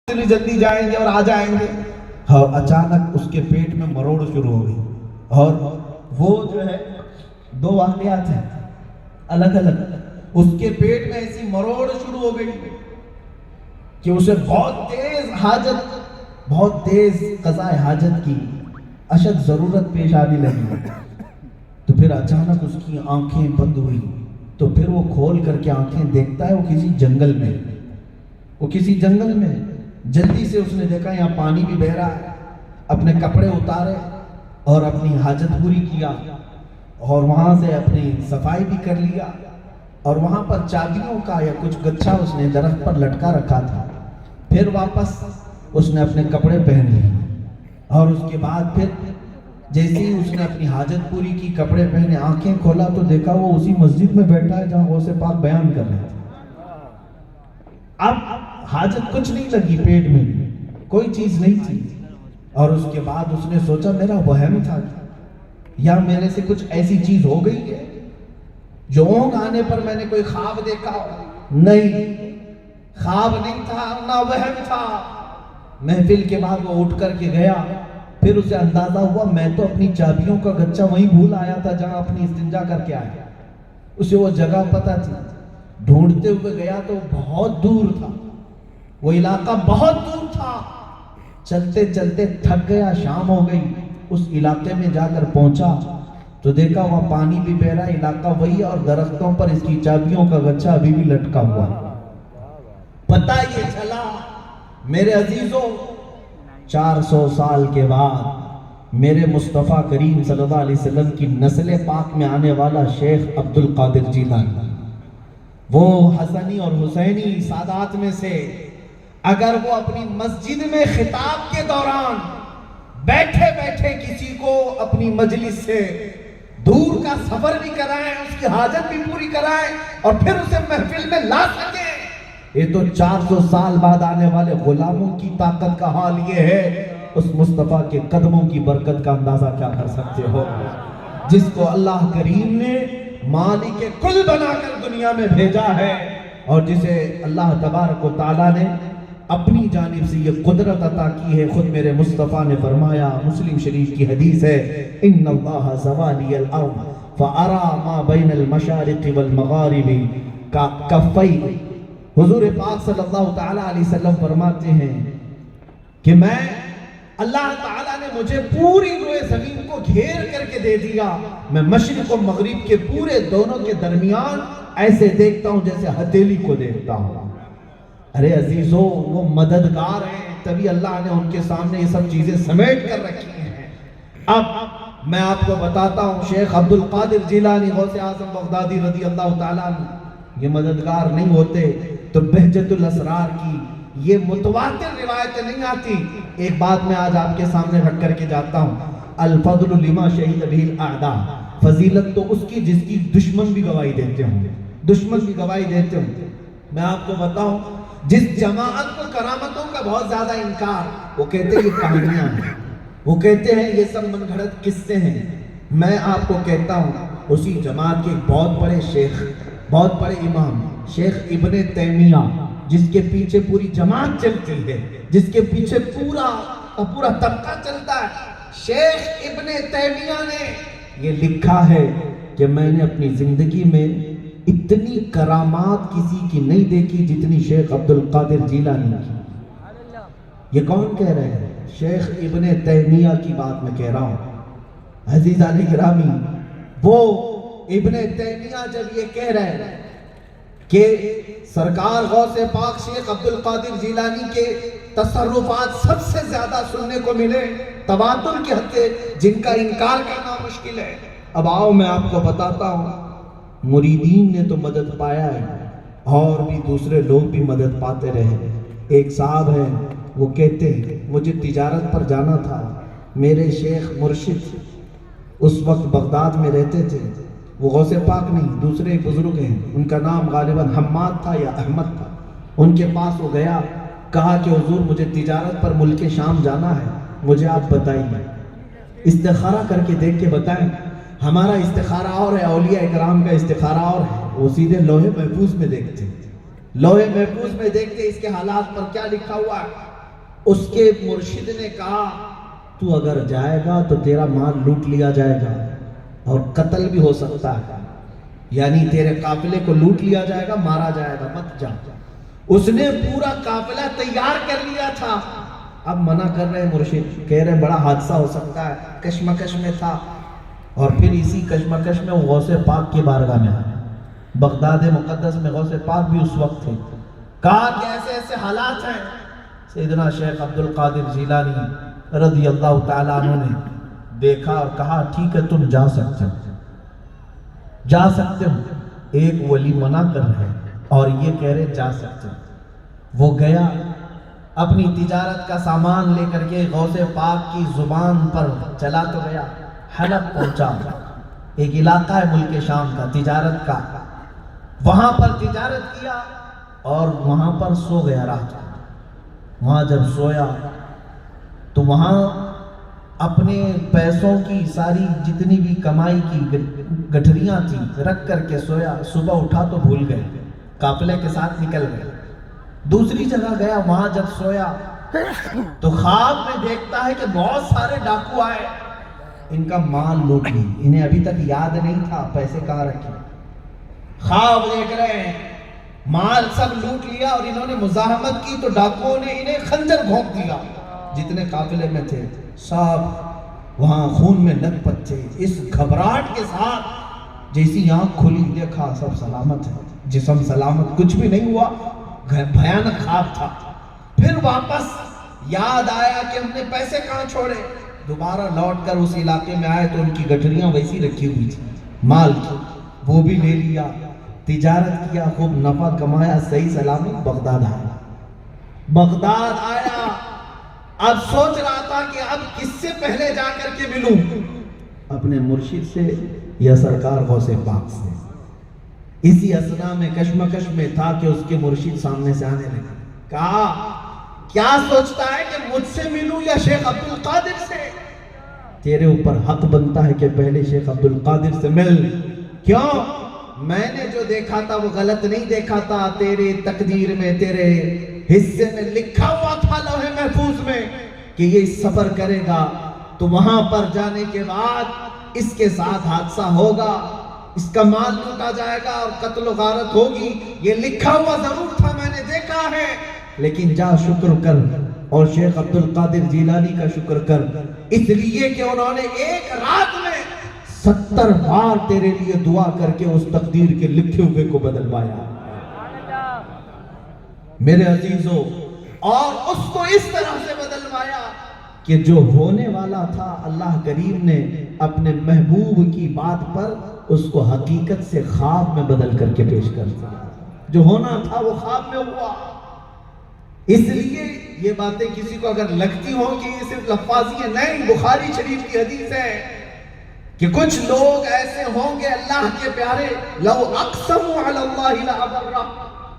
جلدی جائیں گے اور آ جائیں گے. اور اچانک اس کے پیٹ میں مروڑ شروع ہو گئی. اور وہ جو ہے دو واقعات ہیں الگ الگ. اس کے پیٹ میں ایسی مروڑ شروع ہو گئی کہ اسے بہت تیز قضاء حاجت کی اشد ضرورت پیش آنے لگی. تو پھر اچانک اس کی آنکھیں بند ہوئی. تو پھر وہ کھول کر کے آنکھیں دیکھتا ہے وہ کسی جنگل میں جلدی سے اس نے دیکھا یہاں پانی بھی بہ رہا ہے. اپنے کپڑے اتارے اور اپنی حاجت پوری کیا اور وہاں سے اپنی صفائی بھی کر لیا. اور وہاں پر چابیوں کا یا کچھ گچھا اس نے درخت پر لٹکا رکھا تھا. پھر واپس اس نے اپنے کپڑے پہن لیے اور اس کے بعد پھر جیسے ہی اس نے اپنی حاجت پوری کی, کپڑے پہنے, آنکھیں کھولا تو دیکھا وہ اسی مسجد میں بیٹھا ہے جہاں غوث پاک بیان کر رہے تھے. اب حاجت کچھ نہیں لگی, پیٹ میں کوئی چیز نہیں تھی. اور اس کے بعد اس نے سوچا میرا وہم تھا یا میرے سے کچھ ایسی چیز ہو گئی ہے جو اونگ آنے پر میں نے کوئی خواب دیکھا. نہیں, خواب نہیں تھا نہ وہم تھا. محفل کے بعد وہ اٹھ کر کے گیا. پھر اسے اندازہ ہوا میں تو اپنی چابیوں کا گچھا وہیں بھول آیا تھا جہاں اپنی استنجا کر کے آیا. اسے وہ جگہ پتہ تھی. ڈھونڈتے ہوئے گیا تو بہت دور تھا, وہ علاقہ بہت دور تھا. چلتے چلتے تھک گیا, شام ہو گئی. اس علاقے میں جا کر پہنچا تو دیکھا وہاں پانی بھی بہ رہا, علاقہ وہی اور درختوں پر اس کی چابیوں کا گچھا ابھی بھی لٹکا ہوا. پتہ یہ چلا میرے عزیزوں 400 سال کے بعد میرے مصطفیٰ کریم صلی اللہ علیہ وسلم کی نسل پاک میں آنے والا شیخ عبد القادر جیلانی, وہ حسنی اور حسینی سادات میں سے, اگر وہ اپنی مسجد میں خطاب کے دوران بیٹھے بیٹھے کسی کو اپنی مجلس سے دور کا سفر بھی کرائیں, اس کی حاجت بھی پوری کرائیں اور پھر اسے محفل میں لا سکیں, یہ تو 400 سال بعد آنے والے غلاموں کی طاقت کا حال یہ ہے. اس مصطفیٰ کے قدموں کی برکت کا اندازہ کیا کر سکتے ہو, جس کو اللہ کریم نے مالک کل بنا کر دنیا میں بھیجا ہے اور جسے اللہ تبارک و تعالیٰ نے اپنی جانب سے یہ قدرت عطا کی ہے. خود میرے مصطفیٰ نے فرمایا, مسلم شریف کی حدیث ہے, ان اللہ زوالی الارض فارا ما بین المشارق والمغارب کفی. حضور پاک صلی اللہ تعالیٰ علیہ وسلم فرماتے ہیں کہ میں اللہ تعالیٰ نے مجھے پوری روئے زمین کو گھیر کر کے دے دیا, میں مشرق و مغرب کے پورے دونوں کے درمیان ایسے دیکھتا ہوں جیسے ہتھیلی کو دیکھتا ہوں. ارے عزیزو, وہ مددگار ہیں, تبھی اللہ نے ان کے سامنے یہ سب چیزیں سمیٹ کر رکھی ہیں. اب میں آپ کو بتاتا ہوں, شیخ عبد القادر جیلانی غوث اعظم بغدادی رضی اللہ تعالیٰ عنہ یہ مددگار نہیں ہوتے تو بہجت الاسرار کی یہ متواتر روایتیں نہیں آتی. ایک بات میں آج آپ کے سامنے رکھ کر کے جاتا ہوں, الفضل لما شہید به الاعداء, فضیلت تو اس کی جس کی دشمن بھی گواہی دیتے ہوں, دشمن بھی گواہی دیتے ہوں. میں آپ کو بتاؤں, جس جماعت کو کرامتوں کا بہت زیادہ انکار, وہ کہتے ہیں یہ کہانیاں ہیں, وہ کہتے ہیں یہ سب من گھڑت قصے ہیں. میں آپ کو کہتا ہوں اسی جماعت کے ایک بہت بڑے شیخ, بہت بڑے امام شیخ ابن تیمیہ, جس کے پیچھے پوری جماعت چلتی ہے, جس کے پیچھے پورا طبقہ چلتا ہے, شیخ ابن تیمیہ نے یہ لکھا ہے کہ میں نے اپنی زندگی میں اتنی کرامات کسی کی نہیں دیکھی جتنی شیخ عبد القادر جیلانی کی. یہ کون کہہ رہے ہیں؟ شیخ ابن تیمیہ کی بات میں کہہ رہا ہوں. عزیزان گرامی, وہ ابن تیمیہ جب یہ کہہ رہے ہیں کہ سرکار غوث پاک شیخ عبد القادر جیلانی کے تصرفات سب سے زیادہ سننے کو ملے, تواتر کی حد سے, جن کا انکار کرنا مشکل ہے. اب آؤ میں آپ کو بتاتا ہوں, مریدین نے تو مدد پایا ہے اور بھی دوسرے لوگ بھی مدد پاتے رہے. ایک صاحب ہیں, وہ کہتے ہیں مجھے تجارت پر جانا تھا, میرے شیخ مرشد اس وقت بغداد میں رہتے تھے, وہ غوث پاک نہیں دوسرے بزرگ ہیں, ان کا نام غالباً حماد تھا یا احمد تھا. ان کے پاس وہ گیا, کہا کہ حضور مجھے تجارت پر ملک شام جانا ہے, مجھے آپ بتائیے, استخارہ کر کے دیکھ کے بتائیں. ہمارا استخارہ اور ہے, اولیاء اکرام کا استخارہ اور ہے. وہ سیدھے لوہے محفوظ میں دیکھتے, لوہے محفوظ میں دیکھتے اس کے حالات پر کیا لکھا ہوا ہے. اس کے مرشد نے کہا تو اگر جائے گا تو تیرا مال لوٹ لیا جائے گا اور قتل بھی ہو سکتا ہے، یعنی تیرے قافلے کو لوٹ لیا جائے گا، مارا جائے گا، مت جا۔ اس نے پورا قافلہ تیار کر لیا تھا، اب منع کر رہے مرشد، کہہ رہے بڑا حادثہ ہو سکتا ہے، کشمکش میں تھا۔ اور پھر اسی کشمکش میں وہ غوث پاک کی بارگاہ میں آیا، بغداد مقدس میں غوث پاک بھی اس وقت تھے، کہا کہ ایسے ایسے حالات ہیں۔ سیدنا شیخ عبد القادر جیلانی رضی اللہ تعالیٰ عنہ نے دیکھا اور کہا ٹھیک ہے تم جا سکتے ہو، جا سکتے ہو۔ ایک ولی منع کر رہے اور یہ کہہ رہے جا سکتے ہو۔ وہ گیا، اپنی تجارت کا سامان لے کر کے غوث پاک کی زبان پر چلا تو گیا، حلب پہنچا، ایک علاقہ ہے ملک شام کا تجارت کا، وہاں پر تجارت کیا اور وہاں پر سو گیا رات کو۔ وہاں جب سویا تو وہاں اپنے پیسوں کی ساری جتنی بھی کمائی کی گٹھریاں تھیں رکھ کر کے سویا، صبح اٹھا تو بھول گئے، قافلے کے ساتھ نکل گئے۔ دوسری جگہ گیا، وہاں جب سویا تو خواب میں دیکھتا ہے کہ بہت سارے ڈاکو آئے، ان کا مال لوٹ لی، انہیں ابھی تک یاد نہیں تھا پیسے کہاں رکھے۔ خواب دیکھ رہے ہیں، مال سب لوٹ لیا اور انہوں نے مزاحمت کی تو ڈاکوؤں نے انہیں خنجر گھونپ دیا، جتنے قافلے میں تھے سب وہاں خون میں لت پت تھے۔ اس گھبراہٹ کے ساتھ جیسی آنکھ کھلی دیکھا سب سلامت ہے، جسم سلامت، کچھ بھی نہیں ہوا، بھیانک خواب تھا۔ پھر واپس یاد آیا کہ ہم نے پیسے کہاں چھوڑے، دوبارہ لوٹ کر اس علاقے میں آئے تو ان کی گٹھریاں ویسی رکھی ہوئی تھی مال کی، وہ بھی لے لیا، تجارت کیا، خوب نفع کمایا، صحیح سلامت بغداد آیا۔ بغداد آیا، اب سوچ رہا تھا کہ اب کس سے پہلے جا کر کے ملوں، اپنے مرشد سے یا سرکار غوث پاک سے۔ اسی اسنا میں کشمکش میں تھا کہ اس کے مرشد سامنے سے آنے لگے، کہا کیا سوچتا ہے کہ مجھ سے ملوں یا شیخ عبد القادر سے؟ تیرے اوپر حق بنتا ہے کہ پہلے شیخ عبد القادر سے مل۔ کیوں؟ میں نے جو دیکھا تھا وہ غلط نہیں دیکھا تھا، تیرے تقدیر میں، تیرے حصے میں لکھا ہوا تھا لوح محفوظ میں کہ یہ سفر کرے گا تو وہاں پر جانے کے بعد اس کے ساتھ حادثہ ہوگا، اس کا مال لوٹا جائے گا اور قتل و غارت ہوگی، یہ لکھا ہوا ضرور تھا، میں نے دیکھا ہے۔ لیکن جا شکر کر اور شیخ عبد القادر جیلانی کا شکر کر، اس لیے کہ انہوں نے ایک رات میں 70 بار تیرے لیے دعا کر کے اس تقدیر کے لکھے ہوئے کو بدلوایا میرے عزیزوں، اور اس کو اس طرح سے بدلوایا کہ جو ہونے والا تھا اللہ کریم نے اپنے محبوب کی بات پر اس کو حقیقت سے خواب میں بدل کر کے پیش کر دیا۔ جو ہونا تھا وہ خواب میں ہوا۔ اس لیے یہ باتیں کسی کو اگر لگتی ہوں کہ یہ صرف لفاظی ہے، نہیں، بخاری شریف کی حدیث ہے کہ کچھ لوگ ایسے ہوں گے اللہ کے پیارے، لو اقسموا علی اللہ لابرہ،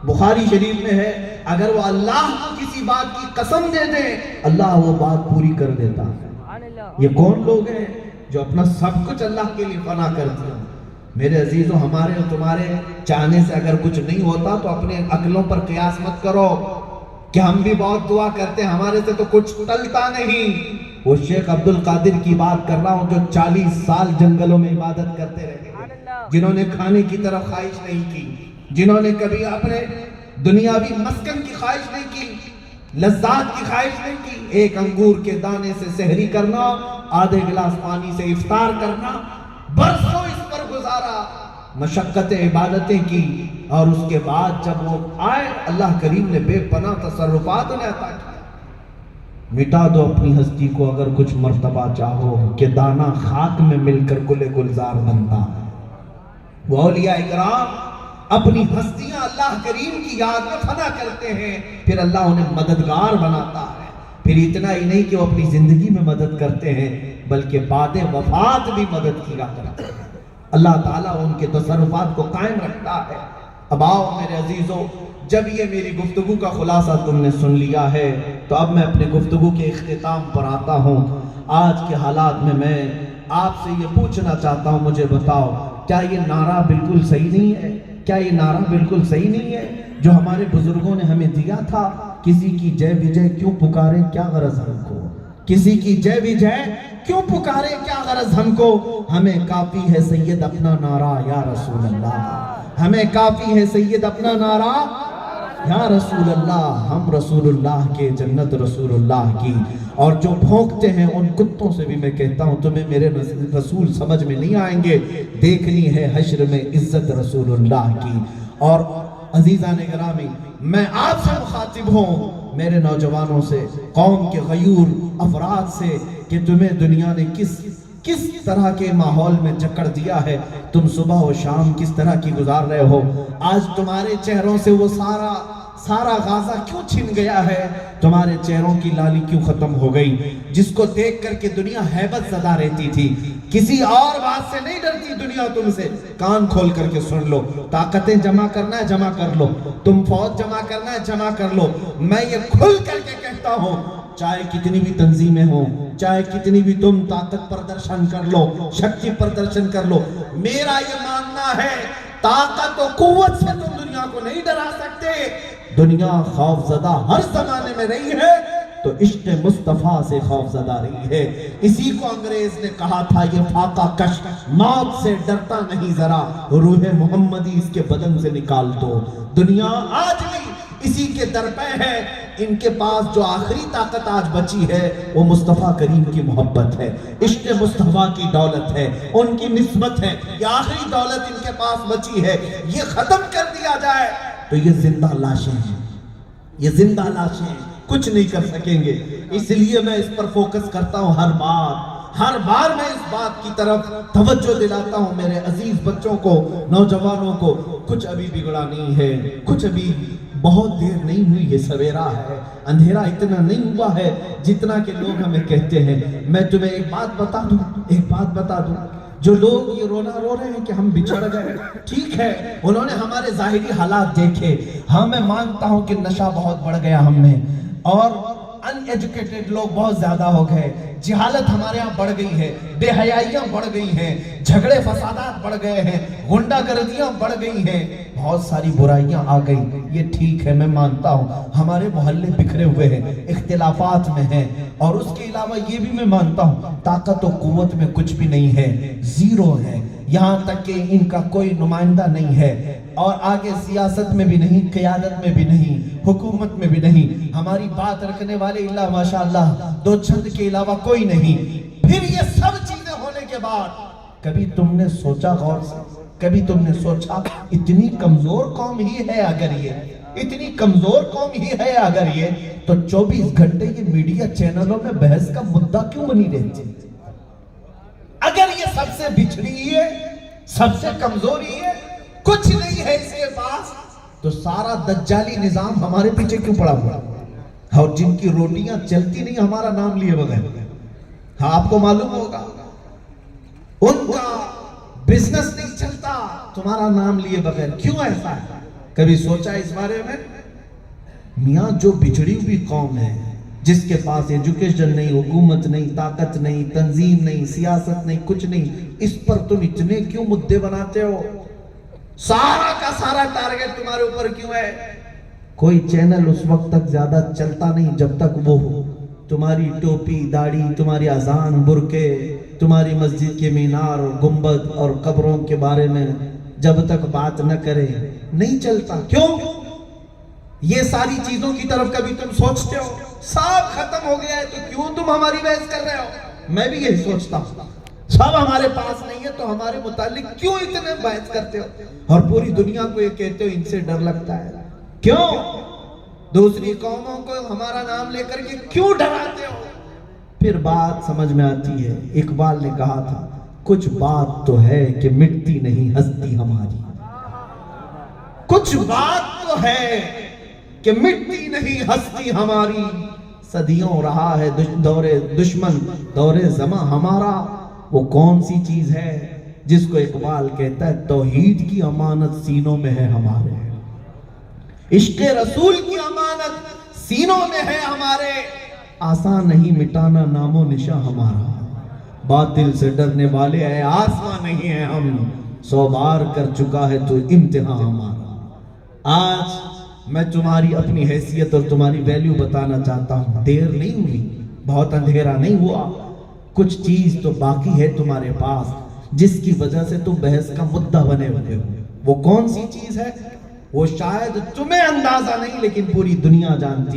بخاری شریف میں ہے اگر وہ اللہ کو کسی بات کی قسم دے دیں اللہ وہ بات پوری کر دیتا ہے۔ یہ کون لوگ ہیں جو اپنا سب کچھ اللہ کے لیے فنا کرتے ہیں؟ میرے عزیزوں، ہمارے اور تمہارے چاہنے سے اگر کچھ نہیں ہوتا تو اپنے عقلوں پر قیاس مت کرو کہ ہم بھی بہت دعا کرتے ہیں، ہمارے سے تو کچھ ٹلتا نہیں۔ وہ شیخ عبد القادر کی بات کر رہا ہوں جو 40 سال جنگلوں میں عبادت کرتے رہے، جنہوں نے کھانے کی طرف خواہش نہیں کی، جنہوں نے کبھی اپنے دنیاوی مسکن کی خواہش نہیں کی، لذات کی خواہش نہیں کی، ایک انگور کے دانے سے سحری کرنا، آدھے گلاس پانی سے افطار کرنا، برسوں اس پر گزارا، مشقت عبادتیں کی، اور اس کے بعد جب وہ آئے اللہ کریم نے بے پناہ تصرفات انہیں عطا کیا۔ مٹا دو اپنی ہستی کو اگر کچھ مرتبہ چاہو کہ دانا خاک میں مل کر گل گلزار بنتا ہے۔ وہ اولیاء اکرام اپنی ہستیاں اللہ کریم کی یاد میں فنا کرتے ہیں، پھر اللہ انہیں مددگار بناتا ہے۔ پھر اتنا ہی نہیں کہ وہ اپنی زندگی میں مدد کرتے ہیں بلکہ بعد وفات بھی مدد کیا کرتے ہیں۔ اللہ تعالیٰ ان کے تصرفات کو قائم رکھتا ہے۔ اب آؤ میرے عزیزوں، جب یہ میری گفتگو کا خلاصہ تم نے سن لیا ہے تو اب میں اپنے گفتگو کے اختتام پر آتا ہوں۔ آج کے حالات میں آپ سے یہ پوچھنا چاہتا ہوں، مجھے بتاؤ کیا یہ نعرہ بالکل صحیح نہیں ہے؟ کیا یہ نعرہ بالکل صحیح نہیں ہے جو ہمارے بزرگوں نے ہمیں دیا تھا کسی کی جے وجے کیوں پکارے کیا غرض ہم کو، کسی کی جے وجے کیوں پکارے کیا غرض ہم کو، ہمیں کافی ہے سید اپنا نعرہ یا رسول اللہ، ہمیں کافی ہے سید اپنا نعرہ یا رسول اللہ، ہم رسول اللہ کے، جنت رسول اللہ کی۔ اور جو بھونکتے ہیں ان کتوں سے بھی میں کہتا ہوں تمہیں میرے رسول سمجھ میں نہیں آئیں گے، دیکھنی ہے حشر میں عزت رسول اللہ کی۔ اور عزیزان گرامی، میں آپ سے مخاطب ہوں، میرے نوجوانوں سے، قوم کے غیور افراد سے، کہ تمہیں دنیا نے کس طرح کے ماحول میں جکڑ دیا ہے، تم صبح و شام کس طرح کی گزار رہے ہو، آج تمہارے چہروں سے وہ سارا غازہ کیوں چھن گیا ہے، تمہارے چہروں کی لالی کیوں ختم ہو گئی، جس کو دیکھ کر کے دنیا ہیبت زدہ رہتی تھی، کسی اور بات سے نہیں ڈرتی دنیا تم سے۔ کان کھول کر کے سن لو، طاقتیں جمع کرنا ہے جمع کر لو، تم فوج جمع کرنا ہے جمع کر لو، میں یہ کھل کر کے کہتا ہوں، چاہے کتنی بھی تنظیمیں ہوں، چاہے کتنی بھی تم طاقت پردرشن کر لو، شکتی پردرشن کر لو، میرا یہ ماننا ہے طاقت و قوت سے تم دنیا کو نہیں ڈرا سکتے۔ دنیا خوف زدہ ہر زمانے میں رہی ہے تو عشق مصطفیٰ سے خوف زدہ رہی ہے۔ اسی کو انگریز نے کہا تھا، یہ فاقہ کش موت سے ڈرتا نہیں ذرا، روح محمدی اس کے بدن سے نکال دو۔ دنیا آج بھی اسی کے درپے ہے، ان کے پاس جو آخری طاقت آج بچی ہے وہ مصطفیٰ کریم کی محبت ہے، عشق مصطفیٰ کی دولت ہے، ان کی نسبت ہے، یہ آخری دولت ان کے پاس بچی ہے، یہ ختم کر دیا جائے تو یہ زندہ لاشیں ہیں، یہ زندہ لاشیں ہیں، کچھ نہیں کر سکیں گے۔ اس لیے میں اس پر فوکس کرتا ہوں، ہر بار میں اس بات کی طرف توجہ دلاتا ہوں میرے عزیز بچوں کو، نوجوانوں کو، کچھ ابھی بگڑا نہیں ہے، کچھ ابھی بہت دیر نہیں ہوئی ہے، سویرا ہے، اندھیرا اتنا نہیں ہوا ہے جتنا کہ لوگ ہمیں کہتے ہیں۔ میں تمہیں ایک بات بتا دوں، جو لوگ یہ رونا رو رہے ہیں کہ ہم بچھڑ گئے، ٹھیک ہے، انہوں نے ہمارے ظاہری حالات دیکھے، ہاں میں مانتا ہوں کہ نشہ بہت بڑھ گیا ہم میں، اور ان ایجوکیٹڈ لوگ بہت زیادہ ہو گئے، جہالت ہمارے ہاں بڑھ گئی ہے، بے حیائیاں بڑھ گئی ہیں، جھگڑے فسادات بڑھ گئے ہیں، غنڈہ گردیاں بڑھ گئی ہیں، بہت ساری برائیاں آ گئی، یہ ٹھیک ہے، میں مانتا ہوں ہمارے محلے بکھرے ہوئے ہیں، اختلافات میں ہیں، اور اس کے علاوہ یہ بھی میں مانتا ہوں طاقت و قوت میں کچھ بھی نہیں ہے، زیرو ہے، یہاں تک کہ ان کا کوئی نمائندہ نہیں ہے، اور آگے سیاست میں بھی نہیں، قیادت میں بھی نہیں، حکومت میں بھی نہیں، ہماری بات رکھنے والے اللہ ماشاءاللہ دو چند کے علاوہ کوئی نہیں۔ پھر یہ سب چیزیں ہونے کے بعد کبھی تم نے سوچا غور سے، کبھی تم نے سوچا اتنی کمزور قوم ہی ہے اگر اتنی کمزور قوم ہی ہے اگر یہ تو 24 گھنٹے یہ میڈیا چینلوں میں بحث کا مدعا کیوں بنی رہتی؟ اگر یہ سب سے بچھڑی ہے، سب سے کمزوری ہے، کچھ نہیں ہے اس کے پاس، تو سارا دجالی نظام ہمارے پیچھے کیوں پڑا ہوا؟ اور جن کی روٹیاں چلتی نہیں ہمارا نام لیے بغیر، ہاں آپ کو معلوم ہوگا ان کا بزنس نہیں چلتا تمہارا نام لیے بغیر، کیوں ایسا ہے؟ کبھی سوچا اس بارے میں؟ میاں جو بچھڑی ہوئی قوم ہے، جس کے پاس ایجوکیشن نہیں، حکومت نہیں، طاقت نہیں، تنظیم نہیں، سیاست نہیں، کچھ نہیں، اس پر تم اتنے کیوں مدعے بناتے ہو؟ سارا کا سارا ٹارگٹ تمہارے اوپر کیوں ہے؟ کوئی چینل اس وقت تک زیادہ چلتا نہیں جب تک وہ تمہاری ٹوپی، داڑھی، تمہاری اذان، برقعے، تمہاری مسجد کے مینار اور گنبد اور قبروں کے بارے میں جب تک بات نہ کرے نہیں چلتا۔ کیوں؟ یہ ساری چیزوں کی طرف کبھی تم سوچتے ہو؟ سب ختم ہو گیا ہے تو کیوں تم ہماری بحث کر رہے ہو؟ میں بھی یہی سوچتا ہوں، سب ہمارے پاس نہیں ہے تو ہمارے متعلق کیوں اتنے بحث کرتے ہو؟ اور پوری دنیا کو یہ کہتے ہو ان سے ڈر لگتا ہے، کیوں؟ دوسری قوموں کو ہمارا نام لے کر کے کیوں ڈراتے ہو؟ پھر بات سمجھ میں آتی ہے، اقبال نے کہا تھا کچھ بات تو ہے کہ مٹتی نہیں ہستی ہماری، کچھ بات تو ہے کہ مٹتی نہیں ہستی ہماری، صدیوں رہا ہے دور دشمن دور زماں ہمارا، وہ کون سی چیز ہے جس کو اقبال کہتا ہے توحید کی امانت سینوں میں ہے ہمارے، عشق رسول کی امانت سینوں میں ہے ہمارے، آسان نہیں مٹانا نام و نشاں ہمارا، باطل سے ڈرنے والے ہیں آسمان نہیں ہے ہم، 100 بار کر چکا ہے تو امتحان ہمارا۔ آج میں تمہاری اپنی حیثیت اور تمہاری ویلیو بتانا چاہتا ہوں. دیر نہیں ہوئی, بہت اندھیرا نہیں ہوا, کچھ چیز تو باقی ہے تمہارے پاس جس کی وجہ سے تم بحث کا مدعا بنے ہوئے ہو. وہ کون سی چیز ہے؟ وہ شاید تمہیں اندازہ نہیں لیکن پوری دنیا جانتی